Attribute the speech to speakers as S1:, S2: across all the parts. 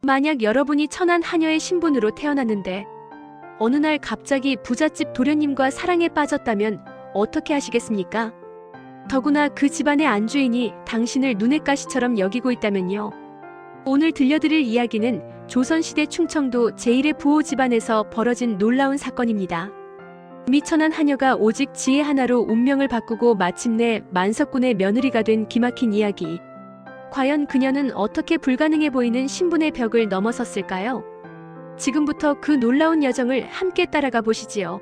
S1: 만약 여러분이 천한 하녀의 신분으로 태어났는데 어느 날 갑자기 부잣집 도련님과 사랑에 빠졌다면 어떻게 하시겠습니까? 더구나 그 집안의 안주인이 당신을 눈엣 가시처럼 여기고 있다면요. 오늘 들려드릴 이야기는 조선시대 충청도 제1의 부호 집안에서 벌어진 놀라운 사건입니다. 미천한 하녀가 오직 지혜 하나로 운명을 바꾸고 마침내 만석군의 며느리가 된 기막힌 이야기. 과연 그녀는 어떻게 불가능해 보이는 신분의 벽을 넘어섰을까요? 지금부터 그 놀라운 여정을 함께 따라가 보시지요.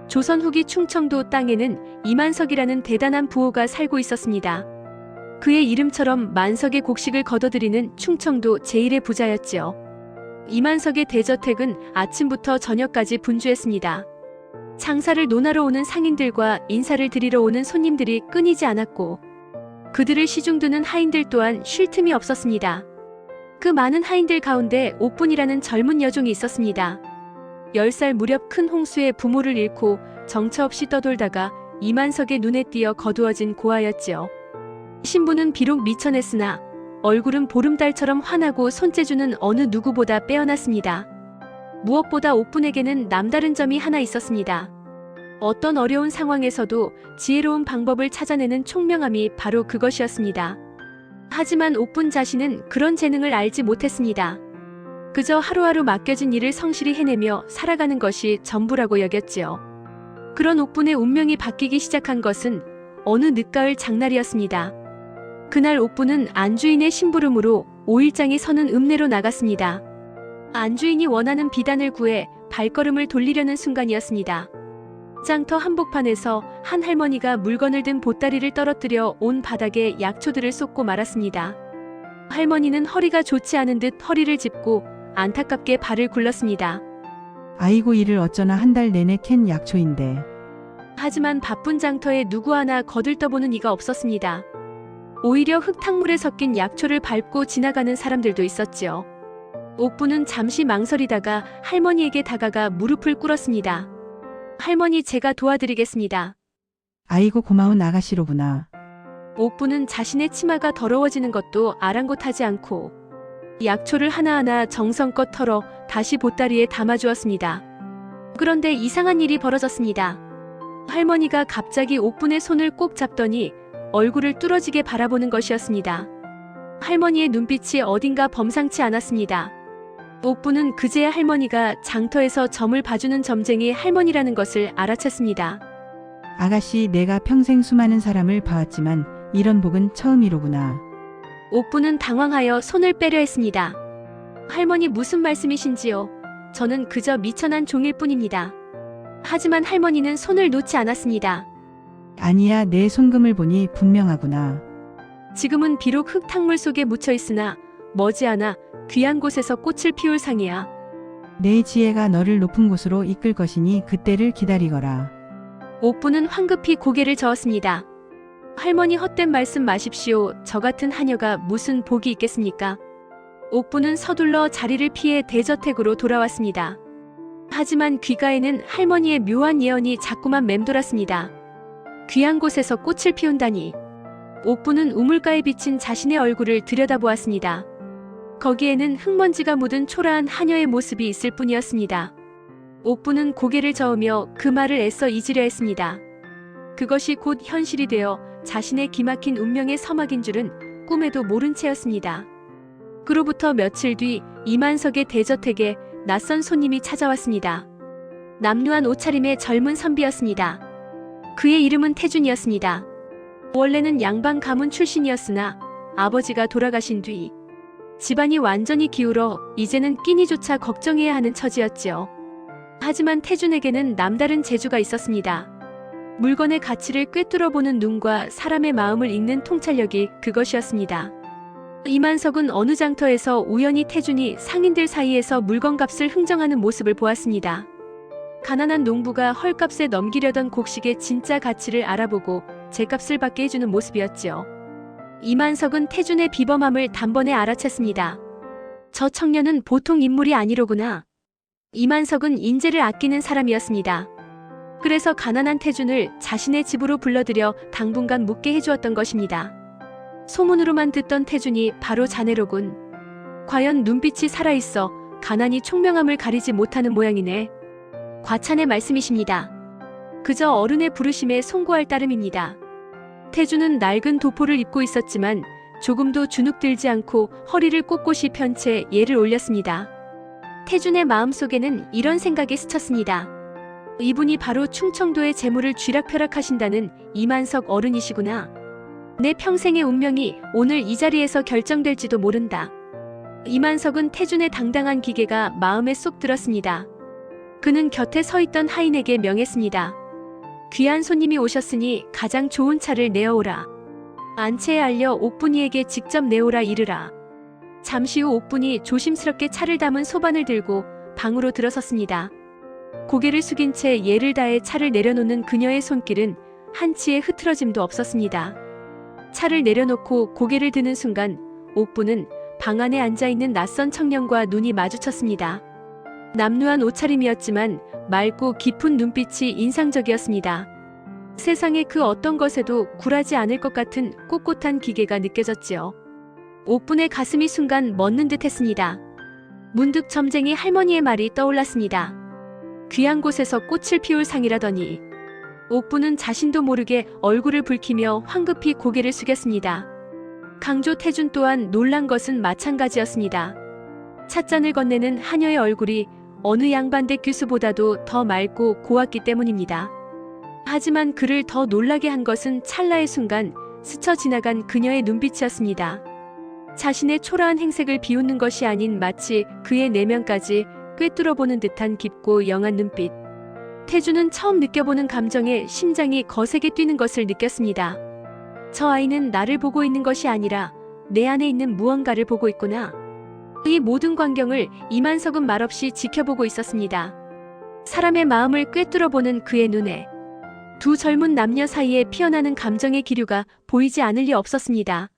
S1: 조선 후기 충청도 땅에는 이만석이라는 대단한 부호가 살고 있었습니다. 그의 이름처럼 만석의 곡식을 거둬들이는 충청도 제1의 부자였지요. 이만석의 대저택은 아침부터 저녁까지 분주했습니다. 장사를 논하러 오는 상인들과 인사를 드리러 오는 손님들이 끊이지 않았고 그들을 시중드는 하인들 또한 쉴 틈이 없었습니다. 그 많은 하인들 가운데 옥분이라는 젊은 여종이 있었습니다. 10살 무렵 큰 홍수에 부모를 잃고 정처 없이 떠돌다가 이만석의 눈에 띄어 거두어진 고아였지요. 신부는 비록 미천했으나 얼굴은 보름달처럼 환하고 손재주는 어느 누구보다 빼어났습니다. 무엇보다 옥분에게는 남다른 점이 하나 있었습니다. 어떤 어려운 상황에서도 지혜로운 방법을 찾아내는 총명함이 바로 그것이었습니다. 하지만 옥분 자신은 그런 재능을 알지 못했습니다. 그저 하루하루 맡겨진 일을 성실히 해내며 살아가는 것이 전부라고 여겼지요. 그런 옥분의 운명이 바뀌기 시작한 것은 어느 늦가을 장날이었습니다. 그날 옥분은 안주인의 심부름으로 5일장이 서는 읍내로 나갔습니다. 안주인이 원하는 비단을 구해 발걸음을 돌리려는 순간이었습니다. 장터 한복판에서 한 할머니가 물건을 든 보따리를 떨어뜨려 온 바닥에 약초들을 쏟고 말았습니다. 할머니는 허리가 좋지 않은 듯 허리를 짚고 안타깝게 발을 굴렀습니다.
S2: 아이고 이를 어쩌나 한 달 내내 캔 약초인데.
S1: 하지만 바쁜 장터에 누구 하나 거들떠보는 이가 없었습니다. 오히려 흙탕물에 섞인 약초를 밟고 지나가는 사람들도 있었지요. 옥분은 잠시 망설이다가 할머니에게 다가가 무릎을 꿇었습니다. 할머니, 제가 도와드리겠습니다.
S2: 아이고 고마운 아가씨로구나.
S1: 옥분은 자신의 치마가 더러워지는 것도 아랑곳하지 않고 약초를 하나하나 정성껏 털어 다시 보따리에 담아주었습니다. 그런데 이상한 일이 벌어졌습니다. 할머니가 갑자기 옥분의 손을 꼭 잡더니 얼굴을 뚫어지게 바라보는 것이었습니다. 할머니의 눈빛이 어딘가 범상치 않았습니다. 옥분은 그제야 할머니가 장터에서 점을 봐주는 점쟁이 할머니라는 것을 알아챘습니다.
S2: 아가씨, 내가 평생 수많은 사람을 봐왔지만 이런 복은 처음이로구나.
S1: 옥분은 당황하여 손을 빼려 했습니다. 할머니, 무슨 말씀이신지요? 저는 그저 미천한 종일 뿐입니다. 하지만 할머니는 손을 놓지 않았습니다.
S2: 아니야, 내 손금을 보니 분명하구나.
S1: 지금은 비록 흙탕물 속에 묻혀 있으나 머지않아 귀한 곳에서 꽃을 피울 상이야.
S2: 내 지혜가 너를 높은 곳으로 이끌 것이니 그때를 기다리거라.
S1: 옥분은 황급히 고개를 저었습니다. 할머니, 헛된 말씀 마십시오. 저 같은 하녀가 무슨 복이 있겠습니까? 옥분은 서둘러 자리를 피해 대저택으로 돌아왔습니다. 하지만 귓가에는 할머니의 묘한 예언이 자꾸만 맴돌았습니다. 귀한 곳에서 꽃을 피운다니. 옥분은 우물가에 비친 자신의 얼굴을 들여다보았습니다. 거기에는 흙먼지가 묻은 초라한 하녀의 모습이 있을 뿐이었습니다. 옥분은 고개를 저으며 그 말을 애써 잊으려 했습니다. 그것이 곧 현실이 되어 자신의 기막힌 운명의 서막인 줄은 꿈에도 모른 채였습니다. 그로부터 며칠 뒤 이만석의 대저택에 낯선 손님이 찾아왔습니다. 남루한 옷차림의 젊은 선비였습니다. 그의 이름은 태준이었습니다. 원래는 양반 가문 출신이었으나 아버지가 돌아가신 뒤 집안이 완전히 기울어 이제는 끼니조차 걱정해야 하는 처지였지요. 하지만 태준에게는 남다른 재주가 있었습니다. 물건의 가치를 꿰뚫어보는 눈과 사람의 마음을 읽는 통찰력이 그것이었습니다. 이만석은 어느 장터에서 우연히 태준이 상인들 사이에서 물건값을 흥정하는 모습을 보았습니다. 가난한 농부가 헐값에 넘기려던 곡식의 진짜 가치를 알아보고 제값을 받게 해주는 모습이었지요. 이만석은 태준의 비범함을 단번에 알아챘습니다. 저 청년은 보통 인물이 아니로구나. 이만석은 인재를 아끼는 사람이었습니다. 그래서 가난한 태준을 자신의 집으로 불러들여 당분간 묵게 해주었던 것입니다. 소문으로만 듣던 태준이 바로 자네로군. 과연 눈빛이 살아있어 가난이 총명함을 가리지 못하는 모양이네. 과찬의 말씀이십니다. 그저 어른의 부르심에 송구할 따름입니다. 태주는 낡은 도포를 입고 있었지만 조금도 주눅들지 않고 허리를 꼿꼿이 편 채 예를 올렸습니다. 태준의 마음속에는 이런 생각이 스쳤습니다. 이분이 바로 충청도의 재물을 쥐락펴락하신다는 이만석 어른이시구나. 내 평생의 운명이 오늘 이 자리에서 결정될지도 모른다. 이만석은 태준의 당당한 기계가 마음에 쏙 들었습니다. 그는 곁에 서 있던 하인에게 명했습니다. 귀한 손님이 오셨으니 가장 좋은 차를 내어오라. 안채에 알려 옥분이에게 직접 내오라 이르라. 잠시 후 옥분이 조심스럽게 차를 담은 소반을 들고 방으로 들어섰습니다. 고개를 숙인 채 예를 다해 차를 내려놓는 그녀의 손길은 한치의 흐트러짐도 없었습니다. 차를 내려놓고 고개를 드는 순간 옥분은 방 안에 앉아있는 낯선 청년과 눈이 마주쳤습니다. 남루한 옷차림이었지만 맑고 깊은 눈빛이 인상적이었습니다. 세상의 그 어떤 것에도 굴하지 않을 것 같은 꼿꼿한 기계가 느껴졌지요. 옥분의 가슴이 순간 멎는 듯 했습니다. 문득 점쟁이 할머니의 말이 떠올랐습니다. 귀한 곳에서 꽃을 피울 상이라더니. 옥분은 자신도 모르게 얼굴을 붉히며 황급히 고개를 숙였습니다. 강조 태준 또한 놀란 것은 마찬가지였습니다. 찻잔을 건네는 하녀의 얼굴이 어느 양반대 교수보다도 더 맑고 고왔기 때문입니다. 하지만 그를 더 놀라게 한 것은 찰나의 순간 스쳐 지나간 그녀의 눈빛이었습니다. 자신의 초라한 행색을 비웃는 것이 아닌 마치 그의 내면까지 꿰뚫어보는 듯한 깊고 영한 눈빛. 태주는 처음 느껴보는 감정에 심장이 거세게 뛰는 것을 느꼈습니다. 저 아이는 나를 보고 있는 것이 아니라 내 안에 있는 무언가를 보고 있구나. 이 모든 광경을 이만석은 말없이 지켜보고 있었습니다. 사람의 마음을 꿰뚫어보는 그의 눈에 두 젊은 남녀 사이에 피어나는 감정의 기류가 보이지 않을 리 없었습니다.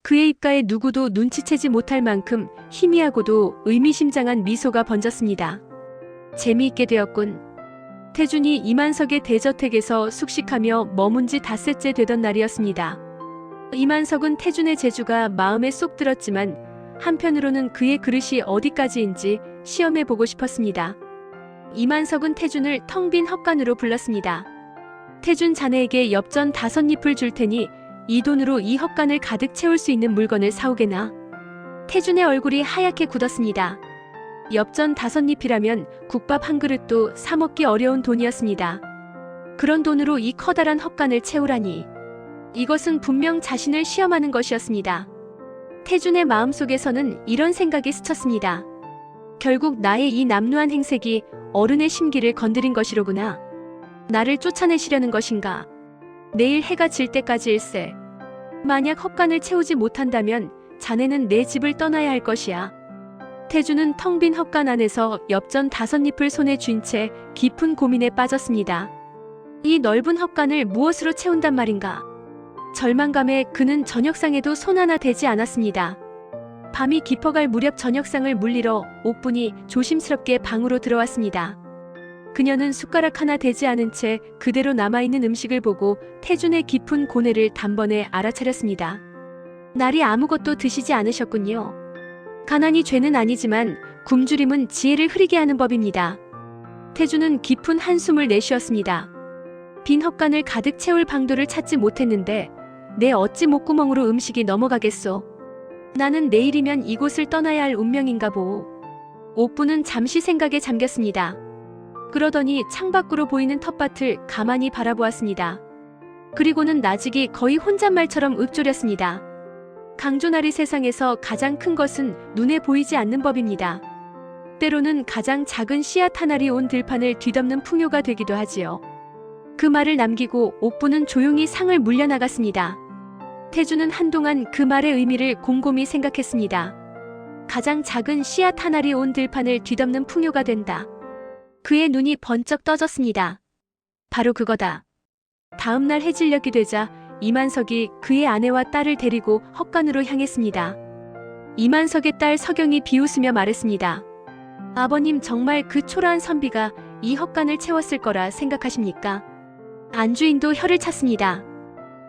S1: 그의 입가에 누구도 눈치채지 못할 만큼 희미하고도 의미심장한 미소가 번졌습니다. 재미있게 되었군. 태준이 이만석의 대저택에서 숙식하며 머문 지 닷새째 되던 날이었습니다. 이만석은 태준의 재주가 마음에 쏙 들었지만 한편으로는 그의 그릇이 어디까지인지 시험해보고 싶었습니다. 이만석은 태준을 텅 빈 헛간으로 불렀습니다. 태준 자네에게 엽전 5잎을 줄 테니 이 돈으로 이 헛간을 가득 채울 수 있는 물건을 사오게나. 태준의 얼굴이 하얗게 굳었습니다. 엽전 5잎이라면 국밥 한 그릇도 사 먹기 어려운 돈이었습니다. 그런 돈으로 이 커다란 헛간을 채우라니. 이것은 분명 자신을 시험하는 것이었습니다. 태준의 마음속에서는 이런 생각이 스쳤습니다. 결국 나의 이 남루한 행색이 어른의 심기를 건드린 것이로구나. 나를 쫓아내시려는 것인가. 내일 해가 질 때까지일세. 만약 헛간을 채우지 못한다면 자네는 내 집을 떠나야 할 것이야. 태주는 텅 빈 헛간 안에서 엽전 5잎을 손에 쥔 채 깊은 고민에 빠졌습니다. 이 넓은 헛간을 무엇으로 채운단 말인가. 절망감에 그는 저녁상에도 손 하나 대지 않았습니다. 밤이 깊어갈 무렵 저녁상을 물리러 옥분이 조심스럽게 방으로 들어왔습니다. 그녀는 숟가락 하나 대지 않은 채 그대로 남아있는 음식을 보고 태준의 깊은 고뇌를 단번에 알아차렸습니다. 날이 아무것도 드시지 않으셨군요. 가난이 죄는 아니지만 굶주림은 지혜를 흐리게 하는 법입니다. 태준은 깊은 한숨을 내쉬었습니다. 빈 헛간을 가득 채울 방도를 찾지 못했는데 내 어찌 목구멍으로 음식이 넘어가겠소. 나는 내일이면 이곳을 떠나야 할 운명인가 보오. 옥분은 잠시 생각에 잠겼습니다. 그러더니 창밖으로 보이는 텃밭을 가만히 바라보았습니다. 그리고는 나직이 거의 혼잣말처럼 읊조렸습니다. 강조나리 세상에서 가장 큰 것은 눈에 보이지 않는 법입니다. 때로는 가장 작은 씨앗 하나리 온 들판을 뒤덮는 풍요가 되기도 하지요. 그 말을 남기고 옥분은 조용히 상을 물려나갔습니다. 태주는 한동안 그 말의 의미를 곰곰이 생각했습니다. 가장 작은 씨앗 하나리 온 들판을 뒤덮는 풍요가 된다. 그의 눈이 번쩍 떠졌습니다. 바로 그거다. 다음 날 해질녘이 되자 이만석이 그의 아내와 딸을 데리고 헛간으로 향했습니다. 이만석의 딸 서경이 비웃으며 말했습니다. 아버님 정말 그 초라한 선비가 이 헛간을 채웠을 거라 생각하십니까? 안주인도 혀를 찼습니다.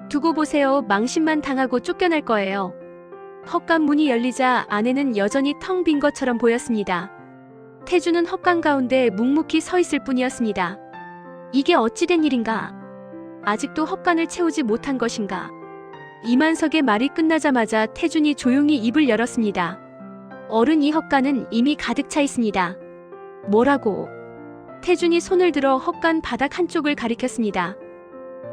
S1: 두고 보세요. 망신만 당하고 쫓겨날 거예요. 헛간 문이 열리자 안에는 여전히 텅 빈 것처럼 보였습니다. 태주는 헛간 가운데 묵묵히 서 있을 뿐이었습니다. 이게 어찌된 일인가? 아직도 헛간을 채우지 못한 것인가? 이만석의 말이 끝나자마자 태준이 조용히 입을 열었습니다. 어른, 이 헛간은 이미 가득 차 있습니다. 뭐라고? 태준이 손을 들어 헛간 바닥 한쪽을 가리켰습니다.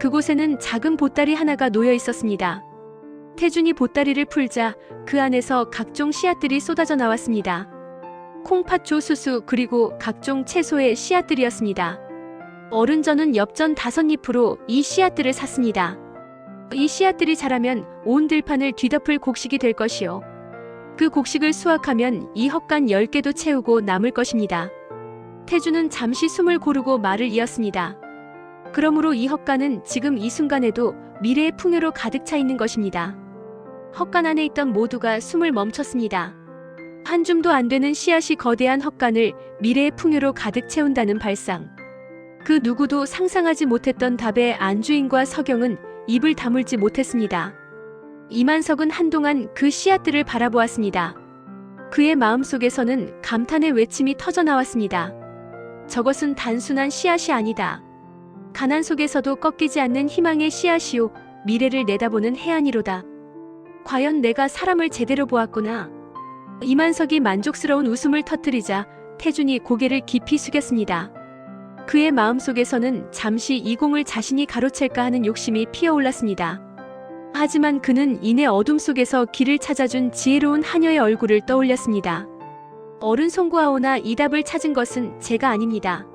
S1: 그곳에는 작은 보따리 하나가 놓여 있었습니다. 태준이 보따리를 풀자 그 안에서 각종 씨앗들이 쏟아져 나왔습니다. 콩팥, 조수수, 그리고 각종 채소의 씨앗들이었습니다. 어른, 저는 엽전 5잎으로 이 씨앗들을 샀습니다. 이 씨앗들이 자라면 온 들판을 뒤덮을 곡식이 될 것이요. 그 곡식을 수확하면 이 헛간 10개도 채우고 남을 것입니다. 태주는 잠시 숨을 고르고 말을 이었습니다. 그러므로 이 헛간은 지금 이 순간에도 미래의 풍요로 가득 차 있는 것입니다. 헛간 안에 있던 모두가 숨을 멈췄습니다. 한 줌도 안 되는 씨앗이 거대한 헛간을 미래의 풍요로 가득 채운다는 발상. 그 누구도 상상하지 못했던 답에 안주인과 서경은 입을 다물지 못했습니다. 이만석은 한동안 그 씨앗들을 바라보았습니다. 그의 마음속에서는 감탄의 외침이 터져 나왔습니다. 저것은 단순한 씨앗이 아니다. 가난 속에서도 꺾이지 않는 희망의 씨앗이요, 미래를 내다보는 해안이로다. 과연 내가 사람을 제대로 보았구나. 이만석이 만족스러운 웃음을 터뜨리자 태준이 고개를 깊이 숙였습니다. 그의 마음속에서는 잠시 이 공을 자신이 가로챌까 하는 욕심이 피어올랐습니다. 하지만 그는 이내 어둠 속에서 길을 찾아준 지혜로운 하녀의 얼굴을 떠올렸습니다. 어른, 송구하오나 이 답을 찾은 것은 제가 아닙니다.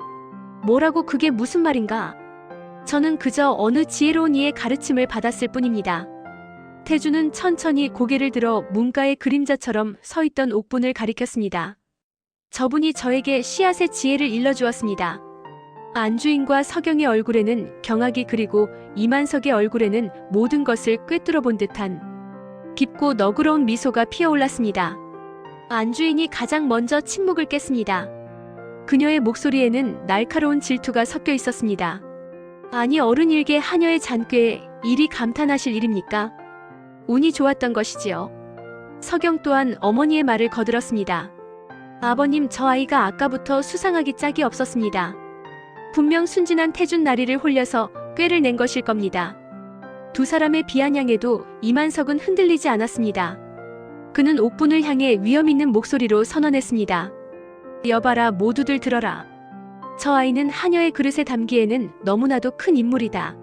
S1: 뭐라고, 그게 무슨 말인가? 저는 그저 어느 지혜로운 이의 가르침을 받았을 뿐입니다. 태주는 천천히 고개를 들어 문가의 그림자처럼 서 있던 옥분을 가리켰습니다. 저분이 저에게 씨앗의 지혜를 일러주었습니다. 안주인과 서경의 얼굴에는 경악이, 그리고 이만석의 얼굴에는 모든 것을 꿰뚫어 본 듯한 깊고 너그러운 미소가 피어올랐습니다. 안주인이 가장 먼저 침묵을 깼습니다. 그녀의 목소리에는 날카로운 질투가 섞여 있었습니다. 아니, 어른, 일개 하녀의 잔꾀에 이리 감탄하실 일입니까? 운이 좋았던 것이지요. 서경 또한 어머니의 말을 거들었습니다. 아버님, 저 아이가 아까부터 수상하기 짝이 없었습니다. 분명 순진한 태준 나리를 홀려서 꾀를 낸 것일 겁니다. 두 사람의 비아냥에도 이만석은 흔들리지 않았습니다. 그는 옥분을 향해 위험 있는 목소리로 선언했습니다. 여봐라, 모두들 들어라. 저 아이는 하녀의 그릇에 담기에는 너무나도 큰 인물이다.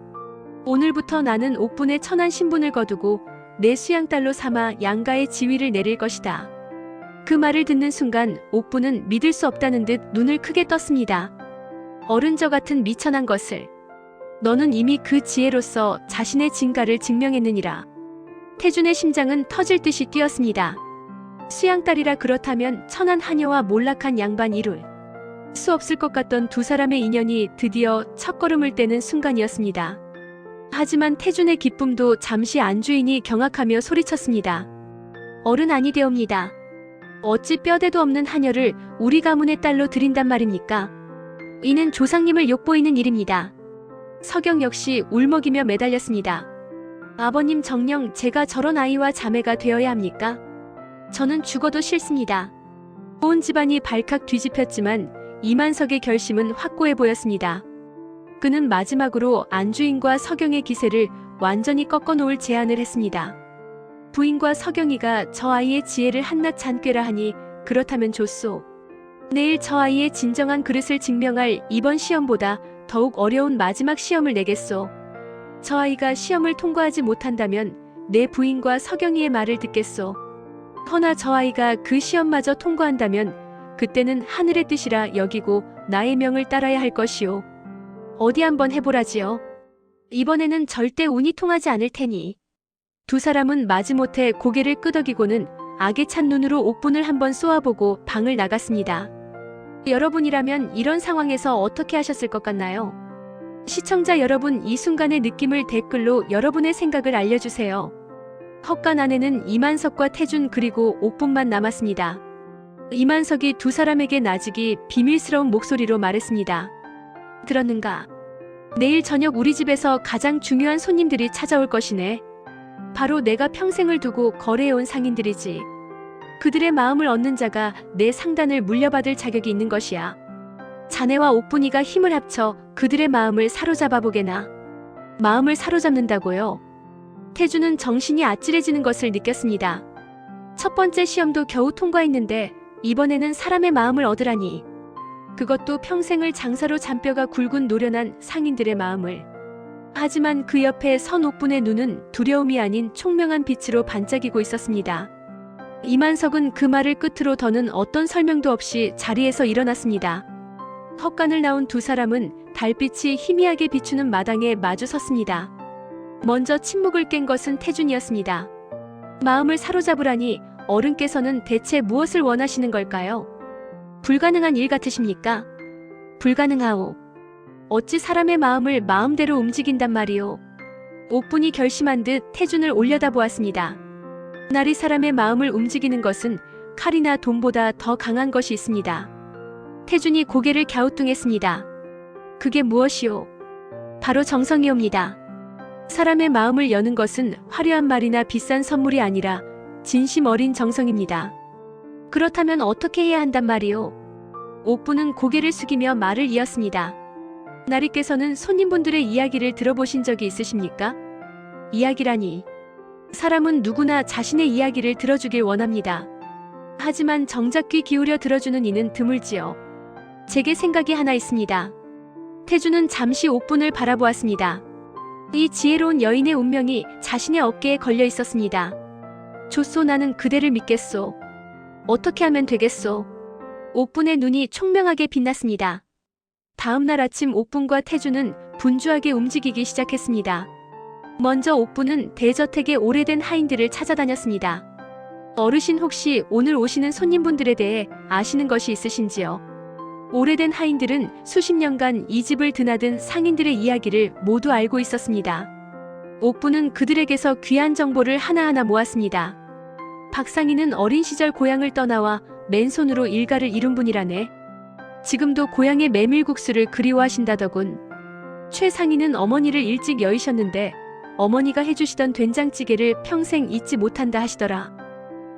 S1: 오늘부터 나는 옥분의 천한 신분을 거두고 내 수양딸로 삼아 양가의 지위를 내릴 것이다. 그 말을 듣는 순간 옥분은 믿을 수 없다는 듯 눈을 크게 떴습니다. 어른, 저 같은 미천한 것을. 너는 이미 그 지혜로서 자신의 진가를 증명했느니라. 태준의 심장은 터질 듯이 뛰었습니다. 수양딸이라 그렇다면 천한 하녀와 몰락한 양반, 이룰 수 없을 것 같던 두 사람의 인연이 드디어 첫걸음을 떼는 순간이었습니다. 하지만 태준의 기쁨도 잠시 안주인이 경악하며 소리쳤습니다. 어른, 아니되옵니다. 어찌 뼈대도 없는 하녀를 우리 가문의 딸로 드린단 말입니까? 이는 조상님을 욕보이는 일입니다. 서경 역시 울먹이며 매달렸습니다. 아버님, 정녕 제가 저런 아이와 자매가 되어야 합니까? 저는 죽어도 싫습니다. 온 집안이 발칵 뒤집혔지만 이만석의 결심은 확고해 보였습니다. 그는 마지막으로 안주인과 서경의 기세를 완전히 꺾어놓을 제안을 했습니다. 부인과 서경이가 저 아이의 지혜를 한낱 잔꾀라 하니 그렇다면 좋소. 내일 저 아이의 진정한 그릇을 증명할 이번 시험보다 더욱 어려운 마지막 시험을 내겠소. 저 아이가 시험을 통과하지 못한다면 내 부인과 서경이의 말을 듣겠소. 허나 저 아이가 그 시험마저 통과한다면 그때는 하늘의 뜻이라 여기고 나의 명을 따라야 할 것이오. 어디 한번 해보라지요. 이번에는 절대 운이 통하지 않을 테니. 두 사람은 마지못해 고개를 끄덕이고는 악에 찬 눈으로 옥분을 한번 쏘아보고 방을 나갔습니다. 여러분이라면 이런 상황에서 어떻게 하셨을 것 같나요? 시청자 여러분, 이 순간의 느낌을 댓글로 여러분의 생각을 알려주세요. 헛간 안에는 이만석과 태준 그리고 옥분만 남았습니다. 이만석이 두 사람에게 나직이 비밀스러운 목소리로 말했습니다. 들었는가? 내일 저녁 우리 집에서 가장 중요한 손님들이 찾아올 것이네. 바로 내가 평생을 두고 거래해온 상인들이지. 그들의 마음을 얻는 자가 내 상단을 물려받을 자격이 있는 것이야. 자네와 옥분이가 힘을 합쳐 그들의 마음을 사로잡아 보게나. 마음을 사로잡는다고요? 태주는 정신이 아찔해지는 것을 느꼈습니다. 첫 번째 시험도 겨우 통과했는데 이번에는 사람의 마음을 얻으라니. 그것도 평생을 장사로 잔뼈가 굵은 노련한 상인들의 마음을. 하지만 그 옆에 선 옥분의 눈은 두려움이 아닌 총명한 빛으로 반짝이고 있었습니다. 이만석은 그 말을 끝으로 더는 어떤 설명도 없이 자리에서 일어났습니다. 헛간을 나온 두 사람은 달빛이 희미하게 비추는 마당에 마주 섰습니다. 먼저 침묵을 깬 것은 태준이었습니다. 마음을 사로잡으라니 어른께서는 대체 무엇을 원하시는 걸까요? 불가능한 일 같으십니까? 불가능하오. 어찌 사람의 마음을 마음대로 움직인단 말이오. 옥분이 결심한 듯 태준을 올려다보았습니다. 나리 사람의 마음을 움직이는 것은 칼이나 돈보다 더 강한 것이 있습니다. 태준이 고개를 갸우뚱했습니다. 그게 무엇이오? 바로 정성이옵니다. 사람의 마음을 여는 것은 화려한 말이나 비싼 선물이 아니라 진심 어린 정성입니다. 그렇다면 어떻게 해야 한단 말이오? 옥분은 고개를 숙이며 말을 이었습니다. 나리께서는 손님분들의 이야기를 들어보신 적이 있으십니까? 이야기라니. 사람은 누구나 자신의 이야기를 들어주길 원합니다. 하지만 정작 귀 기울여 들어주는 이는 드물지요. 제게 생각이 하나 있습니다. 태주는 잠시 옥분을 바라보았습니다. 이 지혜로운 여인의 운명이 자신의 어깨에 걸려 있었습니다. 좋소, 나는 그대를 믿겠소. 어떻게 하면 되겠소? 옥분의 눈이 총명하게 빛났습니다. 다음 날 아침 옥분과 태주는 분주하게 움직이기 시작했습니다. 먼저 옥분은 대저택의 오래된 하인들을 찾아다녔습니다. 어르신, 혹시 오늘 오시는 손님분들에 대해 아시는 것이 있으신지요? 오래된 하인들은 수십 년간 이 집을 드나든 상인들의 이야기를 모두 알고 있었습니다. 옥분은 그들에게서 귀한 정보를 하나하나 모았습니다. 박상인은 어린 시절 고향을 떠나와 맨손으로 일가를 이룬 분이라네. 지금도 고향의 메밀국수를 그리워하신다더군. 최상인은 어머니를 일찍 여의셨는데 어머니가 해주시던 된장찌개를 평생 잊지 못한다 하시더라.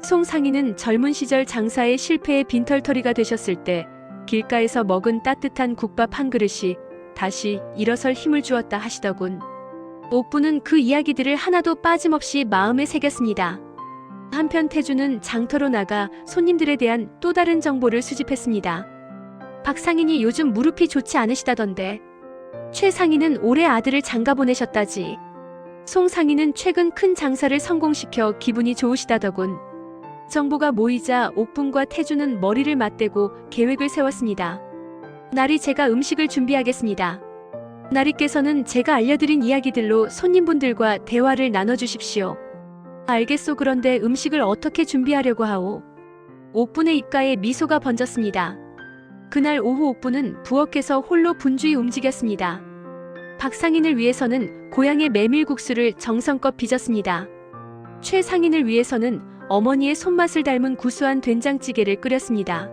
S1: 송상인은 젊은 시절 장사에 실패해 빈털터리가 되셨을 때 길가에서 먹은 따뜻한 국밥 한 그릇이 다시 일어설 힘을 주었다 하시더군. 옥분은 그 이야기들을 하나도 빠짐없이 마음에 새겼습니다. 한편 태주는 장터로 나가 손님들에 대한 또 다른 정보를 수집했습니다. 박상인이 요즘 무릎이 좋지 않으시다던데. 최상인은 올해 아들을 장가 보내셨다지. 송상인은 최근 큰 장사를 성공시켜 기분이 좋으시다더군. 정보가 모이자 옥분과 태주는 머리를 맞대고 계획을 세웠습니다. 나리, 제가 음식을 준비하겠습니다. 나리께서는 제가 알려드린 이야기들로 손님분들과 대화를 나눠주십시오. 알겠소. 그런데 음식을 어떻게 준비하려고 하오? 옥분의 입가에 미소가 번졌습니다. 그날 오후 옥분은 부엌에서 홀로 분주히 움직였습니다. 박상인을 위해서는 고향의 메밀국수를 정성껏 빚었습니다. 최상인을 위해서는 어머니의 손맛을 닮은 구수한 된장찌개를 끓였습니다.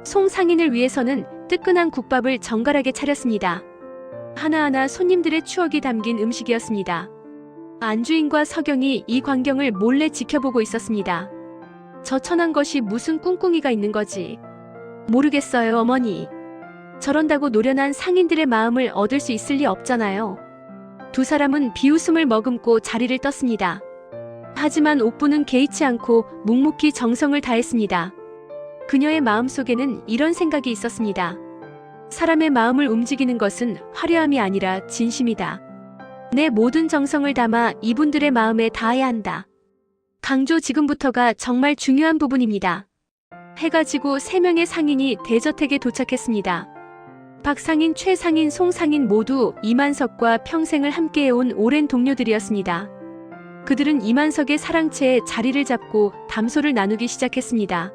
S1: 송상인을 위해서는 뜨끈한 국밥을 정갈하게 차렸습니다. 하나하나 손님들의 추억이 담긴 음식이었습니다. 안주인과 서경이 이 광경을 몰래 지켜보고 있었습니다. 저 천한 것이 무슨 꿍꿍이가 있는 거지? 모르겠어요, 어머니. 저런다고 노련한 상인들의 마음을 얻을 수 있을 리 없잖아요. 두 사람은 비웃음을 머금고 자리를 떴습니다. 하지만 옥분은 개의치 않고 묵묵히 정성을 다했습니다. 그녀의 마음속에는 이런 생각이 있었습니다. 사람의 마음을 움직이는 것은 화려함이 아니라 진심이다. 내 모든 정성을 담아 이분들의 마음에 닿아야 한다. 강조, 지금부터가 정말 중요한 부분입니다. 해가 지고 3명의 상인이 대저택에 도착했습니다. 박상인, 최상인, 송상인 모두 이만석과 평생을 함께해온 오랜 동료들이었습니다. 그들은 이만석의 사랑채에 자리를 잡고 담소를 나누기 시작했습니다.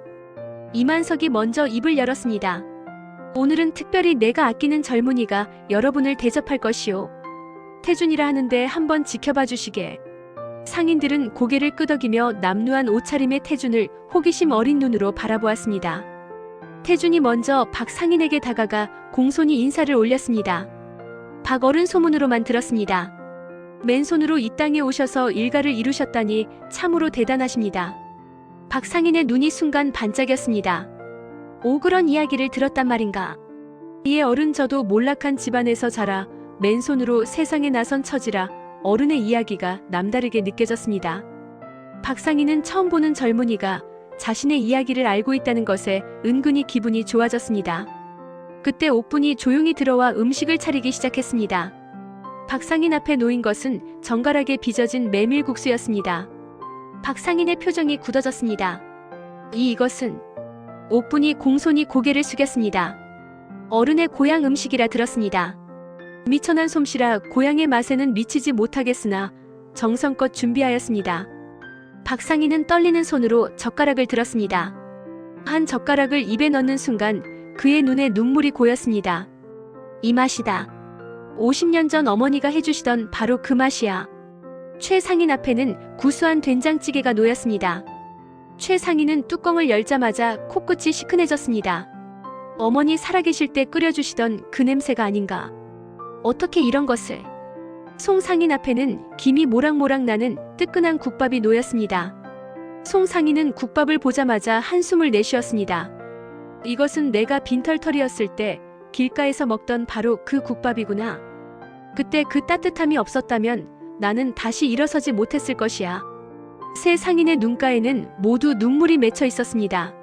S1: 이만석이 먼저 입을 열었습니다. 오늘은 특별히 내가 아끼는 젊은이가 여러분을 대접할 것이오. 태준이라 하는데 한번 지켜봐 주시게. 상인들은 고개를 끄덕이며 남루한 옷차림의 태준을 호기심 어린 눈으로 바라보았습니다. 태준이 먼저 박상인에게 다가가 공손히 인사를 올렸습니다. 박 어른 소문으로만 들었습니다. 맨손으로 이 땅에 오셔서 일가를 이루셨다니 참으로 대단하십니다. 박상인의 눈이 순간 반짝였습니다. 오, 그런 이야기를 들었단 말인가. 이에 어른 저도 몰락한 집안에서 자라 맨손으로 세상에 나선 처지라 어른의 이야기가 남다르게 느껴졌습니다. 박상인은 처음 보는 젊은이가 자신의 이야기를 알고 있다는 것에 은근히 기분이 좋아졌습니다. 그때 옥분이 조용히 들어와 음식을 차리기 시작했습니다. 박상인 앞에 놓인 것은 정갈하게 빚어진 메밀국수였습니다. 박상인의 표정이 굳어졌습니다. 이것은? 옥분이 공손히 고개를 숙였습니다. 어른의 고향 음식이라 들었습니다. 미천한 솜씨라 고향의 맛에는 미치지 못하겠으나 정성껏 준비하였습니다. 박상인은 떨리는 손으로 젓가락을 들었습니다. 한 젓가락을 입에 넣는 순간 그의 눈에 눈물이 고였습니다. 이 맛이다. 50년 전 어머니가 해주시던 바로 그 맛이야. 최상인 앞에는 구수한 된장찌개가 놓였습니다. 최상인은 뚜껑을 열자마자 코끝이 시큰해졌습니다. 어머니 살아계실 때 끓여주시던 그 냄새가 아닌가. 어떻게 이런 것을. 송상인 앞에는 김이 모락모락 나는 뜨끈한 국밥이 놓였습니다. 송상인은 국밥을 보자마자 한숨을 내쉬었습니다. 이것은 내가 빈털터리였을 때 길가에서 먹던 바로 그 국밥이구나. 그때 그 따뜻함이 없었다면 나는 다시 일어서지 못했을 것이야. 세 상인의 눈가에는 모두 눈물이 맺혀 있었습니다.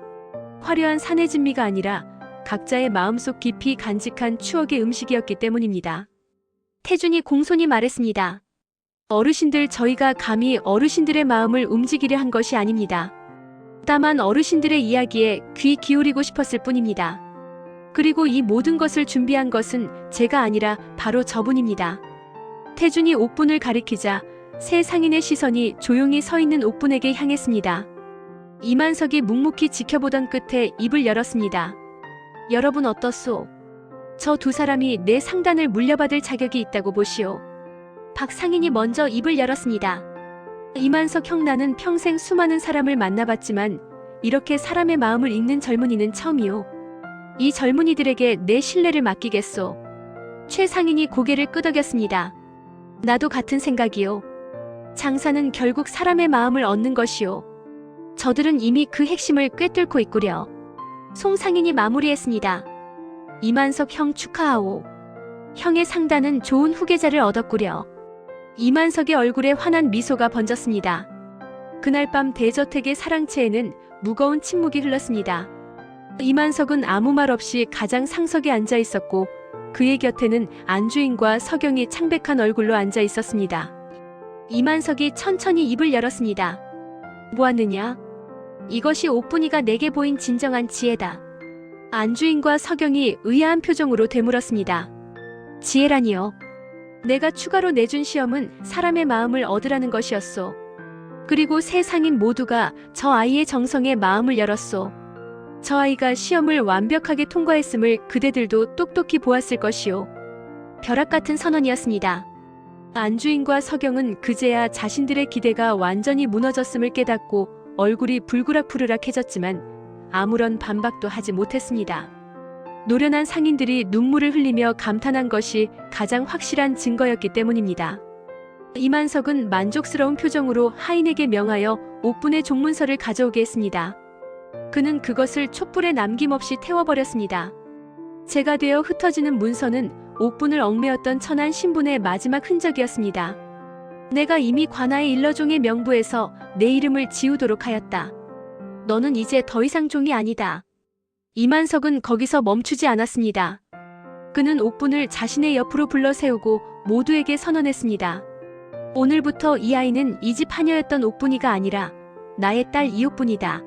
S1: 화려한 산의 진미가 아니라 각자의 마음속 깊이 간직한 추억의 음식이었기 때문입니다. 태준이 공손히 말했습니다. 어르신들, 저희가 감히 어르신들의 마음을 움직이려 한 것이 아닙니다. 다만 어르신들의 이야기에 귀 기울이고 싶었을 뿐입니다. 그리고 이 모든 것을 준비한 것은 제가 아니라 바로 저분입니다. 태준이 옥분을 가리키자 세 상인의 시선이 조용히 서 있는 옥분에게 향했습니다. 이만석이 묵묵히 지켜보던 끝에 입을 열었습니다. 여러분 어떻소? 저 두 사람이 내 상단을 물려받을 자격이 있다고 보시오. 박상인이 먼저 입을 열었습니다. 이만석 형, 나는 평생 수많은 사람을 만나봤지만 이렇게 사람의 마음을 읽는 젊은이는 처음이오. 이 젊은이들에게 내 신뢰를 맡기겠소. 최상인이 고개를 끄덕였습니다. 나도 같은 생각이오. 장사는 결국 사람의 마음을 얻는 것이오. 저들은 이미 그 핵심을 꿰뚫고 있구려. 송상인이 마무리했습니다. 이만석 형 축하하오. 형의 상단은 좋은 후계자를 얻었구려. 이만석의 얼굴에 환한 미소가 번졌습니다. 그날 밤 대저택의 사랑채에는 무거운 침묵이 흘렀습니다. 이만석은 아무 말 없이 가장 상석에 앉아 있었고 그의 곁에는 안주인과 서경이 창백한 얼굴로 앉아 있었습니다. 이만석이 천천히 입을 열었습니다. 보았느냐? 이것이 옥분이가 내게 보인 진정한 지혜다. 안주인과 서경이 의아한 표정으로 되물었습니다. 지혜라니요? 내가 추가로 내준 시험은 사람의 마음을 얻으라는 것이었소. 그리고 세 상인 모두가 저 아이의 정성에 마음을 열었소. 저 아이가 시험을 완벽하게 통과했음을 그대들도 똑똑히 보았을 것이오. 벼락 같은 선언이었습니다. 안주인과 서경은 그제야 자신들의 기대가 완전히 무너졌음을 깨닫고 얼굴이 불그락푸르락해졌지만 아무런 반박도 하지 못했습니다. 노련한 상인들이 눈물을 흘리며 감탄한 것이 가장 확실한 증거였기 때문입니다. 이만석은 만족스러운 표정으로 하인에게 명하여 옥분의 종문서를 가져오게 했습니다. 그는 그것을 촛불에 남김없이 태워버렸습니다. 재가 되어 흩어지는 문서는 옥분을 얽매였던 천한 신분의 마지막 흔적이었습니다. 내가 이미 관아의 일러종의 명부에서 내 이름을 지우도록 하였다. 너는 이제 더 이상 종이 아니다. 이만석은 거기서 멈추지 않았습니다. 그는 옥분을 자신의 옆으로 불러 세우고 모두에게 선언했습니다. 오늘부터 이 아이는 이 집 하녀였던 옥분이가 아니라 나의 딸 이옥분이다.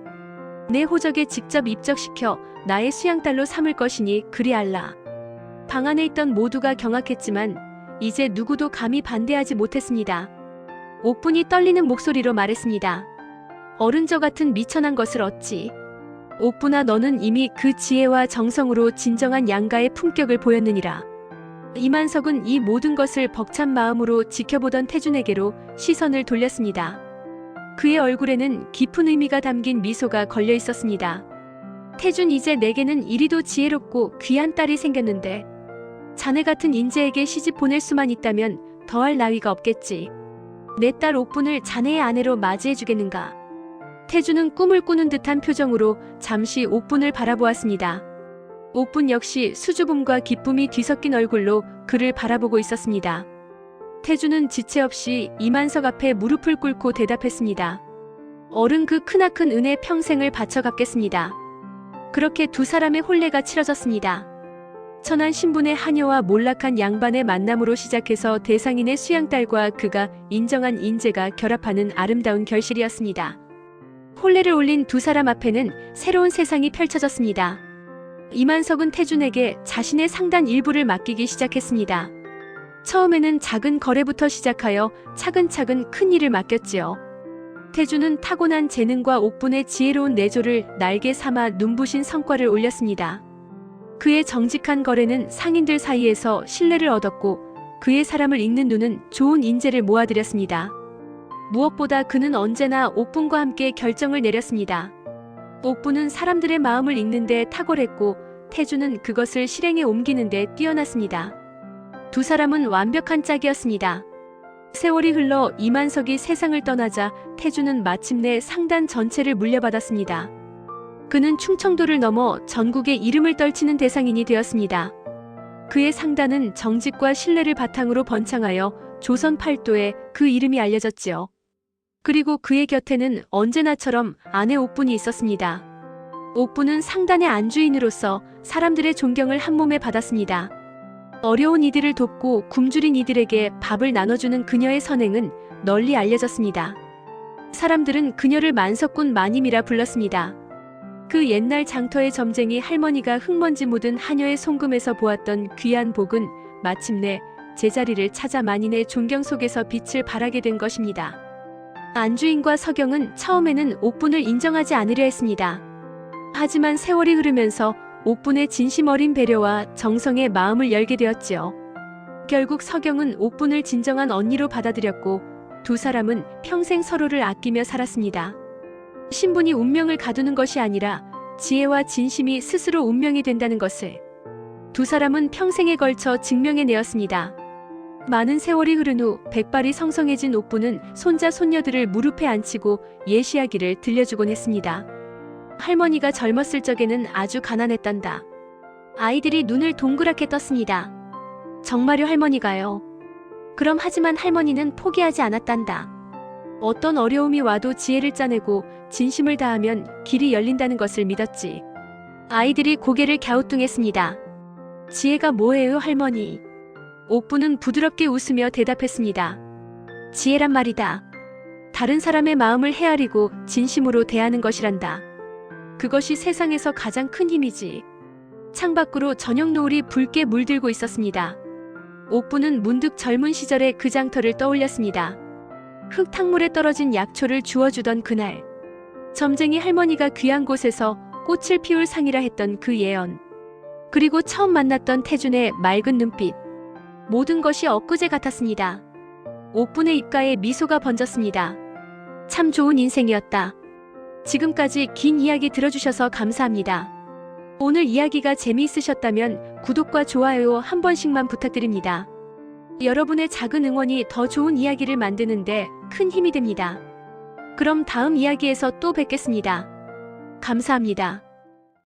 S1: 내 호적에 직접 입적시켜 나의 수양딸로 삼을 것이니 그리알라. 방 안에 있던 모두가 경악했지만 이제 누구도 감히 반대하지 못했습니다. 옥분이 떨리는 목소리로 말했습니다. 어른저 같은 미천한 것을 어찌. 옥분아, 너는 이미 그 지혜와 정성으로 진정한 양가의 품격을 보였느니라. 이만석은 이 모든 것을 벅찬 마음으로 지켜보던 태준에게로 시선을 돌렸습니다. 그의 얼굴에는 깊은 의미가 담긴 미소가 걸려 있었습니다. 태준, 이제 내게는 이리도 지혜롭고 귀한 딸이 생겼는데 자네 같은 인재에게 시집 보낼 수만 있다면 더할 나위가 없겠지. 내 딸 옥분을 자네의 아내로 맞이해주겠는가. 태주는 꿈을 꾸는 듯한 표정으로 잠시 옥분을 바라보았습니다. 옥분 역시 수줍음과 기쁨이 뒤섞인 얼굴로 그를 바라보고 있었습니다. 태주는 지체 없이 이만석 앞에 무릎을 꿇고 대답했습니다. 어른 그 크나큰 은혜 평생을 바쳐 갚겠습니다. 그렇게 두 사람의 혼례가 치러졌습니다. 천한 신분의 하녀와 몰락한 양반의 만남으로 시작해서 대상인의 수양딸과 그가 인정한 인재가 결합하는 아름다운 결실이었습니다. 혼례를 올린 두 사람 앞에는 새로운 세상이 펼쳐졌습니다. 이만석은 태준에게 자신의 상단 일부를 맡기기 시작했습니다. 처음에는 작은 거래부터 시작하여 차근차근 큰 일을 맡겼지요. 태준은 타고난 재능과 옥분의 지혜로운 내조를 날개 삼아 눈부신 성과를 올렸습니다. 그의 정직한 거래는 상인들 사이에서 신뢰를 얻었고 그의 사람을 읽는 눈은 좋은 인재를 모아들였습니다. 무엇보다 그는 언제나 옥분과 함께 결정을 내렸습니다. 옥분은 사람들의 마음을 읽는 데 탁월했고 태준은 그것을 실행에 옮기는 데 뛰어났습니다. 두 사람은 완벽한 짝이었습니다. 세월이 흘러 이만석이 세상을 떠나자 태준은 마침내 상단 전체를 물려받았습니다. 그는 충청도를 넘어 전국의 이름을 떨치는 대상인이 되었습니다. 그의 상단은 정직과 신뢰를 바탕으로 번창하여 조선 팔도에 그 이름이 알려졌지요. 그리고 그의 곁에는 언제나처럼 아내 옥분이 있었습니다. 옥분은 상단의 안주인으로서 사람들의 존경을 한몸에 받았습니다. 어려운 이들을 돕고 굶주린 이들에게 밥을 나눠주는 그녀의 선행은 널리 알려졌습니다. 사람들은 그녀를 만석군 마님이라 불렀습니다. 그 옛날 장터의 점쟁이 할머니가 흙먼지 묻은 하녀의 송금에서 보았던 귀한 복은 마침내 제자리를 찾아 만인의 존경 속에서 빛을 발하게 된 것입니다. 안주인과 서경은 처음에는 옥분을 인정하지 않으려 했습니다. 하지만 세월이 흐르면서 옥분의 진심 어린 배려와 정성에 마음을 열게 되었지요. 결국 서경은 옥분을 진정한 언니로 받아들였고 두 사람은 평생 서로를 아끼며 살았습니다. 신분이 운명을 가두는 것이 아니라 지혜와 진심이 스스로 운명이 된다는 것을 두 사람은 평생에 걸쳐 증명해내었습니다. 많은 세월이 흐른 후 백발이 성성해진 옥분은 손자 손녀들을 무릎에 앉히고 예시하기를 들려주곤 했습니다. 할머니가 젊었을 적에는 아주 가난했단다. 아이들이 눈을 동그랗게 떴습니다. 정말요 할머니가요? 그럼 하지만 할머니는 포기하지 않았단다. 어떤 어려움이 와도 지혜를 짜내고 진심을 다하면 길이 열린다는 것을 믿었지. 아이들이 고개를 갸우뚱했습니다. 지혜가 뭐예요 할머니? 옥분은 부드럽게 웃으며 대답했습니다. 지혜란 말이다. 다른 사람의 마음을 헤아리고 진심으로 대하는 것이란다. 그것이 세상에서 가장 큰 힘이지. 창밖으로 저녁 노을이 붉게 물들고 있었습니다. 옥분은 문득 젊은 시절의 그 장터를 떠올렸습니다. 흙탕물에 떨어진 약초를 주워주던 그날. 점쟁이 할머니가 귀한 곳에서 꽃을 피울 상이라 했던 그 예언. 그리고 처음 만났던 태준의 맑은 눈빛. 모든 것이 엊그제 같았습니다. 옥분의 입가에 미소가 번졌습니다. 참 좋은 인생이었다. 지금까지 긴 이야기 들어주셔서 감사합니다. 오늘 이야기가 재미있으셨다면 구독과 좋아요 한 번씩만 부탁드립니다. 여러분의 작은 응원이 더 좋은 이야기를 만드는데 큰 힘이 됩니다. 그럼 다음 이야기에서 또 뵙겠습니다. 감사합니다.